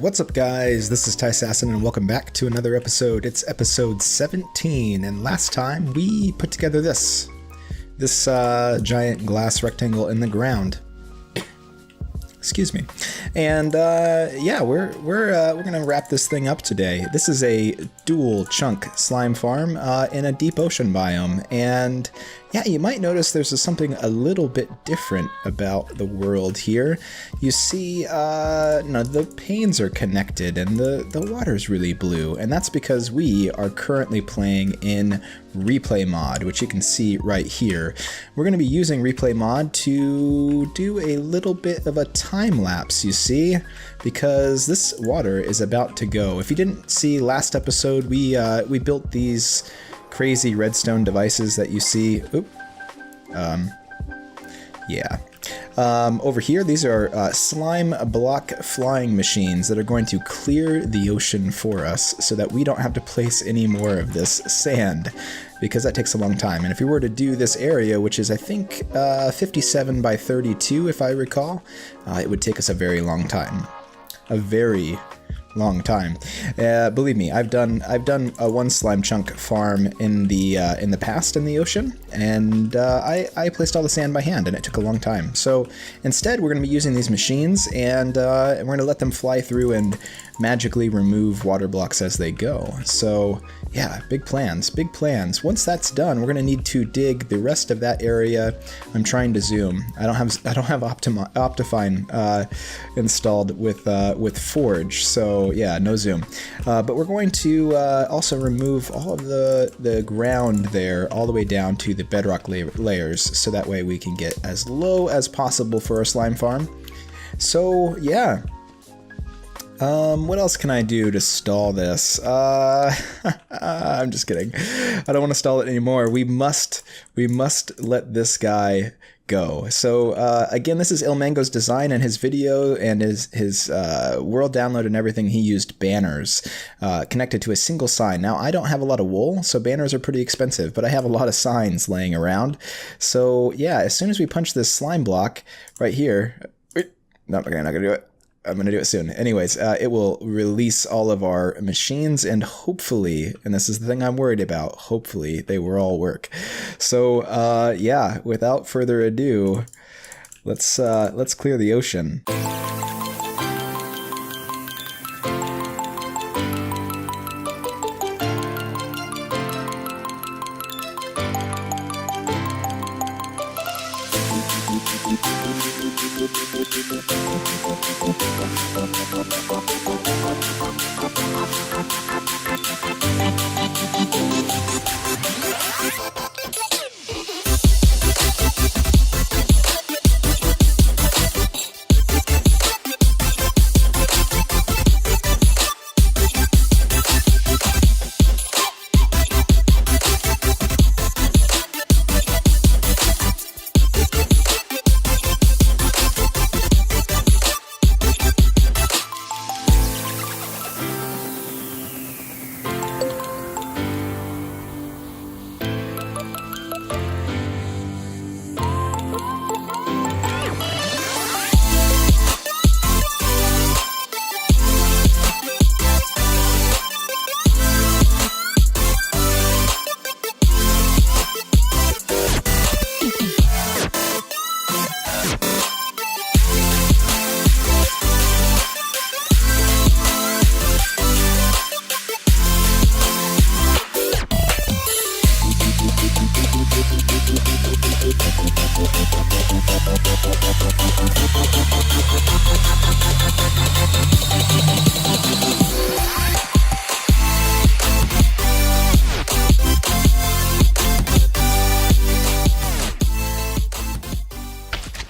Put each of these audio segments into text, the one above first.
What's up, guys? This is Tyssassin, and welcome back to another episode. It's episode 17, and last time we put together this giant glass rectangle in the ground. Excuse me. And yeah, we're gonna wrap this thing up today. This is a dual chunk slime farm in a deep ocean biome, and yeah, you might notice there's something a little bit different about the world here. You see, the panes are connected and the water's really blue, and that's because we are currently playing in Replay Mod, which you can see right here. We're going to be using Replay Mod to do a little bit of a time lapse, you see, because this water is about to go. If you didn't see last episode, we built these crazy redstone devices that you see. Over here, these are slime block flying machines that are going to clear the ocean for us so that we don't have to place any more of this sand, because that takes a long time. And if we were to do this area, which is I think 57 by 32 if I recall, it would take us a very long time. A very long time. Believe me, I've done a one slime chunk farm in the past in the ocean, and I placed all the sand by hand, and it took a long time. So instead, we're going to be using these machines, and we're going to let them fly through and magically remove water blocks as they go. So yeah, big plans, big plans. Once that's done, we're going to need to dig the rest of that area. I'm trying to zoom. I don't have Optifine installed with Forge, so yeah, no zoom. But we're going to also remove all of the ground there, all the way down to the bedrock layers, so that way we can get as low as possible for our slime farm. So yeah. What else can I do to stall this? I'm just kidding. I don't want to stall it anymore. We must let this guy go. So again, this is ilmango's design and his video and his world download and everything. He used banners connected to a single sign. Now, I don't have a lot of wool, so banners are pretty expensive, but I have a lot of signs laying around. So yeah, as soon as we punch this slime block right here, no, I'm not gonna do it. I'm going to do it soon. Anyways, it will release all of our machines, and hopefully, and this is the thing I'm worried about, hopefully they will all work. So yeah, without further ado, let's clear the ocean.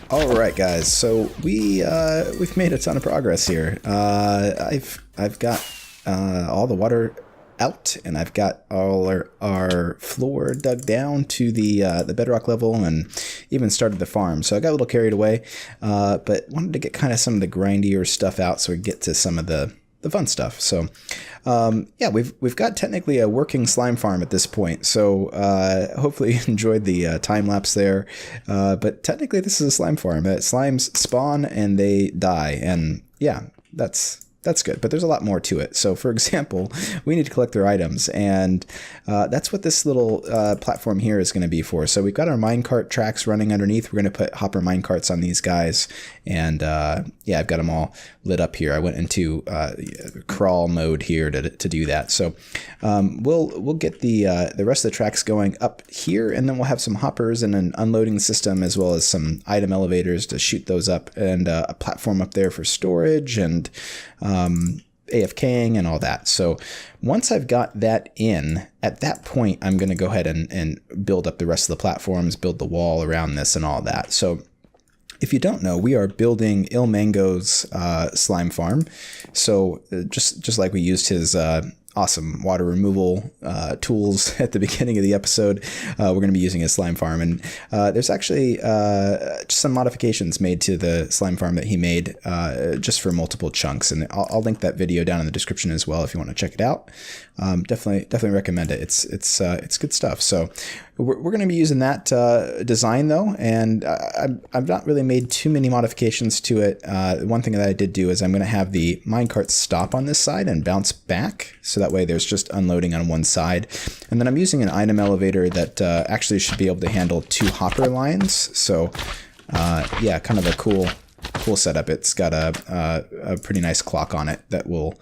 Alright guys, so we've made a ton of progress here. I've got all the water out, and I've got all our floor dug down to the bedrock level, and even started the farm. So I got a little carried away, but wanted to get kind of some of the grindier stuff out so we get to some of the fun stuff. So yeah, we've got technically a working slime farm at this point. So hopefully you enjoyed the time lapse there. But technically this is a slime farm. Slimes spawn and they die, and yeah, that's that's good, but there's a lot more to it. So for example, we need to collect their items, and that's what this little platform here is going to be for. So we've got our minecart tracks running underneath. We're going to put hopper minecarts on these guys, and yeah, I've got them all lit up here. I went into crawl mode here to do that. So we'll get the rest of the tracks going up here, and then we'll have some hoppers and an unloading system, as well as some item elevators to shoot those up, and a platform up there for storage and AFKing and all that. So once I've got that in, at that point, I'm going to go ahead and build up the rest of the platforms, build the wall around this and all that. So if you don't know, we are building ilmango's slime farm. So just like we used his awesome water removal tools at the beginning of the episode, we're going to be using his slime farm. And there's actually just some modifications made to the slime farm that he made just for multiple chunks. And I'll link that video down in the description as well if you want to check it out. Definitely recommend it. It's good stuff. So we're going to be using that design though, and I've not really made too many modifications to it. One thing that I did do is I'm going to have the minecart stop on this side and bounce back, so that way there's just unloading on one side. And then I'm using an item elevator that actually should be able to handle 2 hopper lines. So yeah, kind of a cool setup. It's got a pretty nice clock on it that will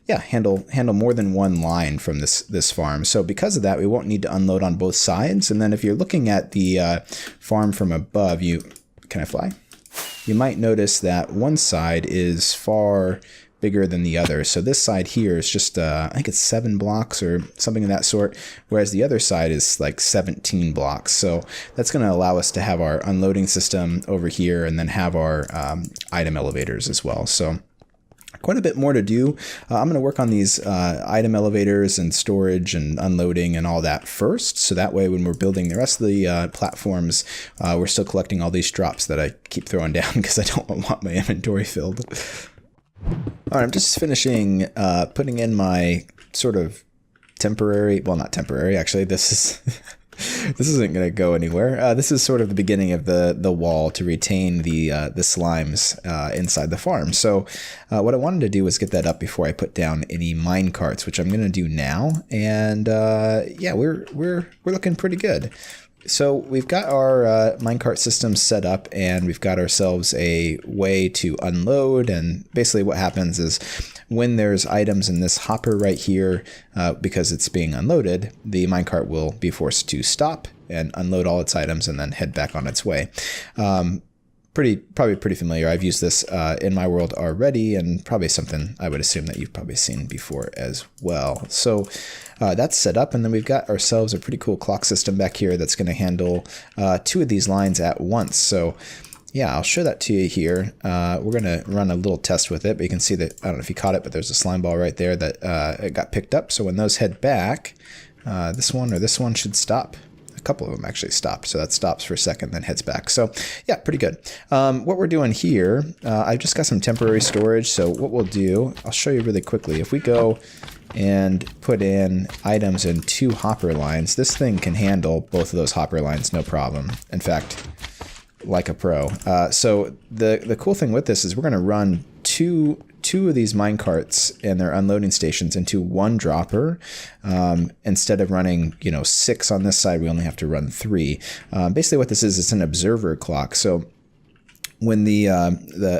handle more than one line from this farm. So because of that, we won't need to unload on both sides. And then if you're looking at the farm from above, can I fly? You might notice that one side is far bigger than the other. So this side here is just, I think it's 7 blocks or something of that sort, whereas the other side is like 17 blocks. So that's going to allow us to have our unloading system over here, and then have our item elevators as well. So quite a bit more to do. I'm going to work on these item elevators and storage and unloading and all that first. So that way, when we're building the rest of the platforms, we're still collecting all these drops that I keep throwing down because I don't want my inventory filled. All right, I'm just finishing putting in my sort of temporary, well, not temporary, actually, this is this isn't going to go anywhere. This is sort of the beginning of the wall to retain the slimes inside the farm. So what I wanted to do was get that up before I put down any mine carts, which I'm going to do now. And yeah, we're looking pretty good. So we've got our minecart system set up, and we've got ourselves a way to unload. And basically what happens is when there's items in this hopper right here, because it's being unloaded, the minecart will be forced to stop and unload all its items and then head back on its way. Probably pretty familiar. I've used this in my world already, and probably something I would assume that you've probably seen before as well. So that's set up, and then we've got ourselves a pretty cool clock system back here that's going to handle 2 of these lines at once. So yeah, I'll show that to you here. We're going to run a little test with it, but you can see that, I don't know if you caught it, but there's a slime ball right there that it got picked up. So when those head back, this one or this one should stop. A couple of them actually stopped, so that stops for a second, then heads back. So yeah, pretty good. What we're doing here, I've just got some temporary storage. So what we'll do, I'll show you really quickly. If we go and put in items in 2 hopper lines, this thing can handle both of those hopper lines, no problem. In fact, like a pro. So the cool thing with this is we're going to run two of these mine carts and their unloading stations into 1 dropper. Instead of running 6 on this side, we only have to run 3. Basically what this is, it's an observer clock. So when the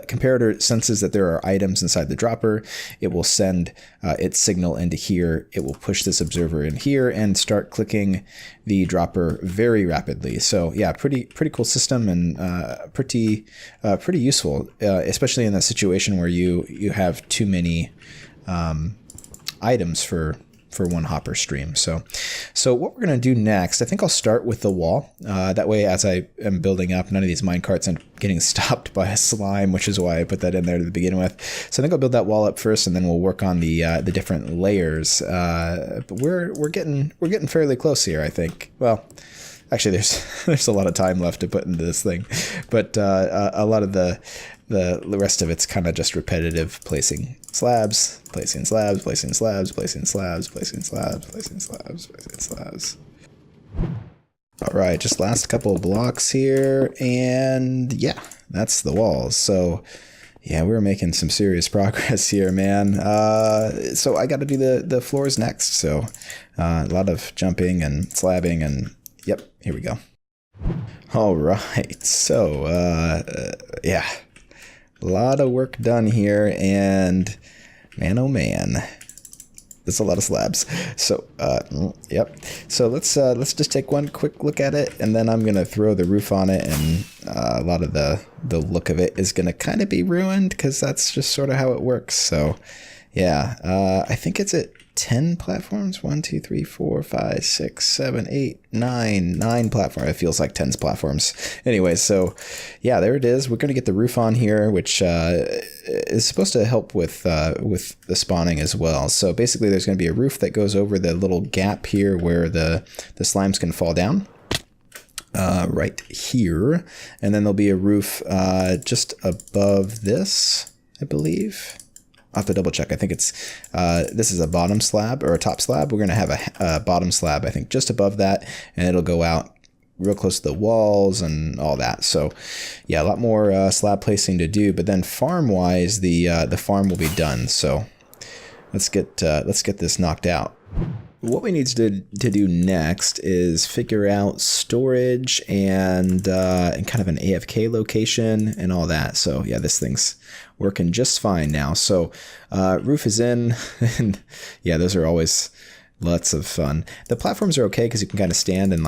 comparator senses that there are items inside the dropper, it will send its signal into here. It will push this observer in here and start clicking the dropper very rapidly. So yeah, pretty cool system, and pretty useful, especially in a situation where you have too many items for 1 hopper stream. So what we're going to do next, I think I'll start with the wall. That way, as I am building up, none of these minecarts are getting stopped by a slime, which is why I put that in there to begin with. So I think I'll build that wall up first, and then we'll work on the different layers. But we're getting fairly close here, I think. Well, actually, there's a lot of time left to put into this thing, but a lot of the rest of it's kind of just repetitive, placing slabs, placing slabs, placing slabs, placing slabs, placing slabs, placing slabs, placing slabs. All right, just last couple of blocks here, and yeah, that's the walls. So Yeah, we're making some serious progress here, man. So I got to do the floors next. So a lot of jumping and slabbing and yep, here we go. All right, so yeah, a lot of work done here, and man, oh man, there's a lot of slabs. So yep. So let's just take one quick look at it, and then I'm gonna throw the roof on it, and a lot of the look of it is gonna kind of be ruined because that's just sort of how it works. So yeah, I think it's at 10 platforms. 1, 2, 3, 4, 5, 6, 7, 8, 9 platforms. It feels like 10 platforms. Anyway, so yeah, there it is. We're going to get the roof on here, which is supposed to help with the spawning as well. So basically, there's going to be a roof that goes over the little gap here where the slimes can fall down. Right here, and then there'll be a roof just above this, I believe. I'll have to double check. I think it's this is a bottom slab or a top slab. We're going to have a bottom slab, I think, just above that, and it'll go out real close to the walls and all that. So yeah, a lot more slab placing to do. But then farm-wise, the farm will be done. So let's get this knocked out. What we need to do next is figure out storage and kind of an AFK location and all that. So yeah, this thing's working just fine now. So roof is in, and yeah, those are always lots of fun. The platforms are okay because you can kind of stand and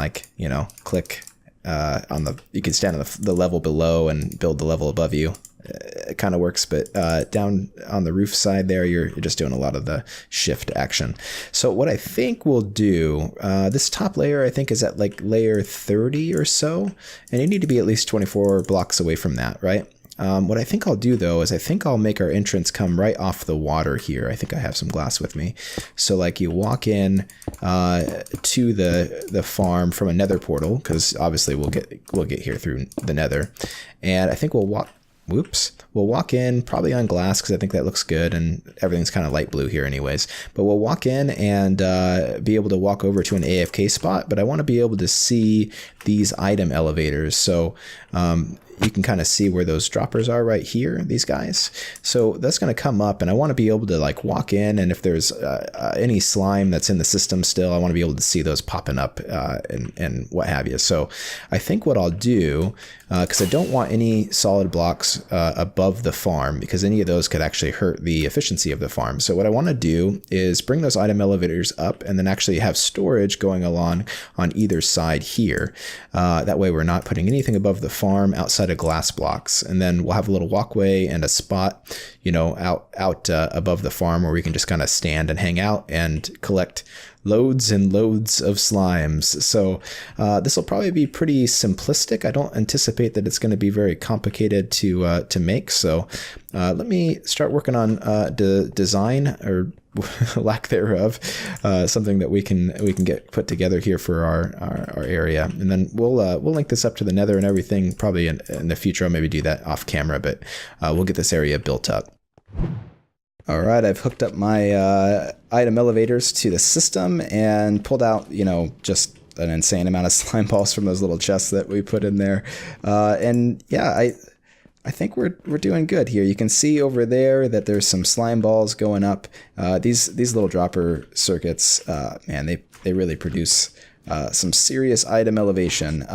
click on you can stand on the level below and build the level above you. It kind of works, but down on the roof side there, you're just doing a lot of the shift action. So what I think we'll do, this top layer I think is at like layer 30 or so, and you need to be at least 24 blocks away from that, right? What I think I'll do though is I think I'll make our entrance come right off the water here. I think I have some glass with me. So like you walk in to the farm from a nether portal, because obviously we'll get here through the nether, and I think we'll walk in probably on glass because I think that looks good, and everything's kind of light blue here anyways. But we'll walk in and be able to walk over to an AFK spot, but I want to be able to see these item elevators. So you can kind of see where those droppers are right here, these guys. So that's going to come up, and I want to be able to like walk in, and if there's any slime that's in the system still, I want to be able to see those popping up and what have you. So I think what I'll do, because I don't want any solid blocks above the farm, because any of those could actually hurt the efficiency of the farm. So what I want to do is bring those item elevators up and then actually have storage going along on either side here. That way we're not putting anything above the farm outside of glass blocks, and then we'll have a little walkway and a spot, out above the farm where we can just kind of stand and hang out and collect loads and loads of slimes. So this will probably be pretty simplistic. I don't anticipate that it's going to be very complicated to make. So let me start working on design, or lack thereof, something that we can get put together here for our area, and then we'll link this up to the nether and everything. Probably in the future I'll maybe do that off camera, but we'll get this area built up. All right, I've hooked up my item elevators to the system and pulled out, just an insane amount of slime balls from those little chests that we put in there, and yeah, I think we're doing good here. You can see over there that there's some slime balls going up. These little dropper circuits, man, they really produce some serious item elevation.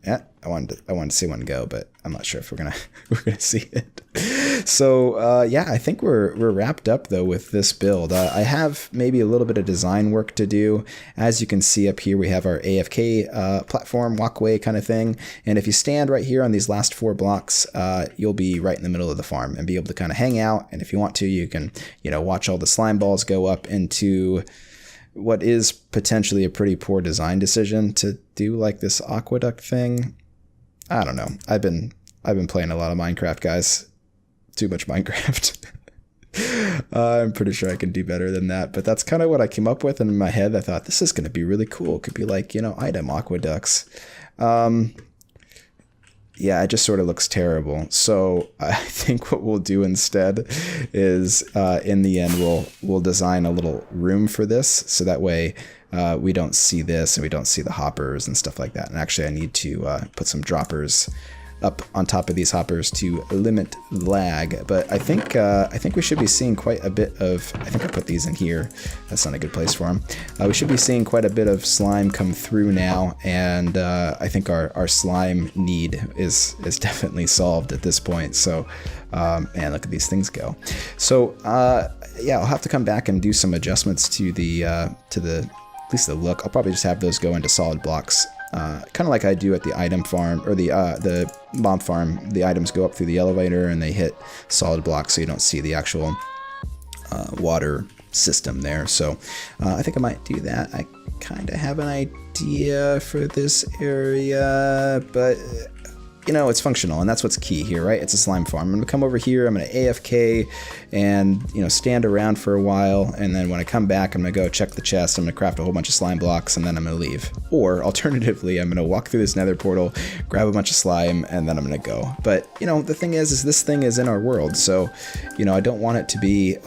Yeah, I wanted to see one go, but I'm not sure if we're gonna see it. So yeah, I think we're wrapped up though with this build. I have maybe a little bit of design work to do. As you can see up here, we have our AFK platform walkway kind of thing. And if you stand right here on these last 4 blocks, you'll be right in the middle of the farm and be able to kind of hang out. And if you want to, you can watch all the slime balls go up into what is potentially a pretty poor design decision to do like this aqueduct thing. I don't know. I've been playing a lot of Minecraft, guys. Too much Minecraft. I'm pretty sure I can do better than that, but that's kind of what I came up with, and in my head I thought this is going to be really cool. It could be like, item aqueducts. Yeah, it just sort of looks terrible. So I think what we'll do instead is in the end we'll design a little room for this, so that way we don't see this and we don't see the hoppers and stuff like that. And actually I need to put some droppers up on top of these hoppers to limit lag. But I think we should be seeing quite a bit of, I think I put these in here, that's not a good place for them. We should be seeing quite a bit of slime come through now, and I think our slime need is definitely solved at this point. So man, look at these things go. So yeah, I'll have to come back and do some adjustments to the at least the look. I'll probably just have those go into solid blocks, kind of like I do at the item farm, or the mob farm. The items go up through the elevator and they hit solid blocks, so you don't see the actual water system there. So I think I might do that. I kind of have an idea for this area, but you know, it's functional, and that's what's key here, right? It's a slime farm. I'm gonna come over here, I'm gonna AFK and, you know, stand around for a while, and then when I come back, I'm gonna go check the chest, I'm gonna craft a whole bunch of slime blocks, and then I'm gonna leave. Or, alternatively, I'm gonna walk through this nether portal, grab a bunch of slime, and then I'm gonna go. But, you know, the thing is this thing is in our world, so, you know, I don't want it to be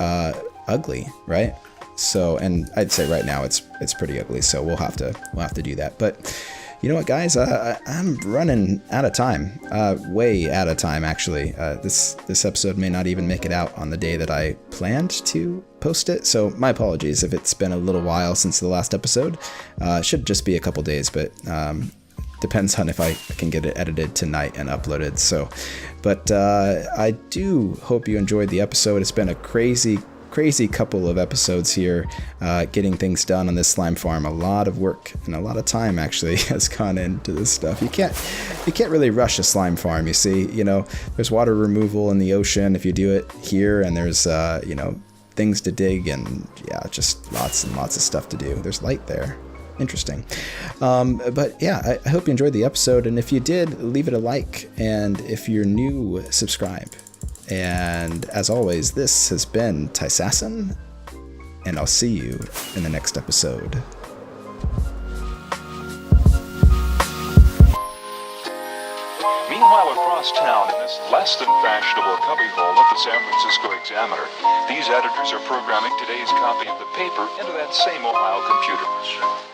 ugly, right? So, and I'd say right now it's pretty ugly, so we'll have to do that. But you know what, guys? I'm running out of time. Way out of time, actually. This episode may not even make it out on the day that I planned to post it. So my apologies if it's been a little while since the last episode. It should just be a couple days, but depends on if I can get it edited tonight and uploaded. So, but I do hope you enjoyed the episode. It's been a crazy couple of episodes here, getting things done on this slime farm. A lot of work and a lot of time actually has gone into this stuff. You can't really rush a slime farm, you see. You know, there's water removal in the ocean if you do it here, and there's you know, things to dig, and yeah, just lots and lots of stuff to do. There's light there. Interesting. But yeah, I hope you enjoyed the episode, and if you did, leave it a like, and if you're new, subscribe. And as always, this has been Tyssassin, and I'll see you in the next episode. Meanwhile, across town, in this less than fashionable cubbyhole of the San Francisco Examiner, these editors are programming today's copy of the paper into that same Ohio computer.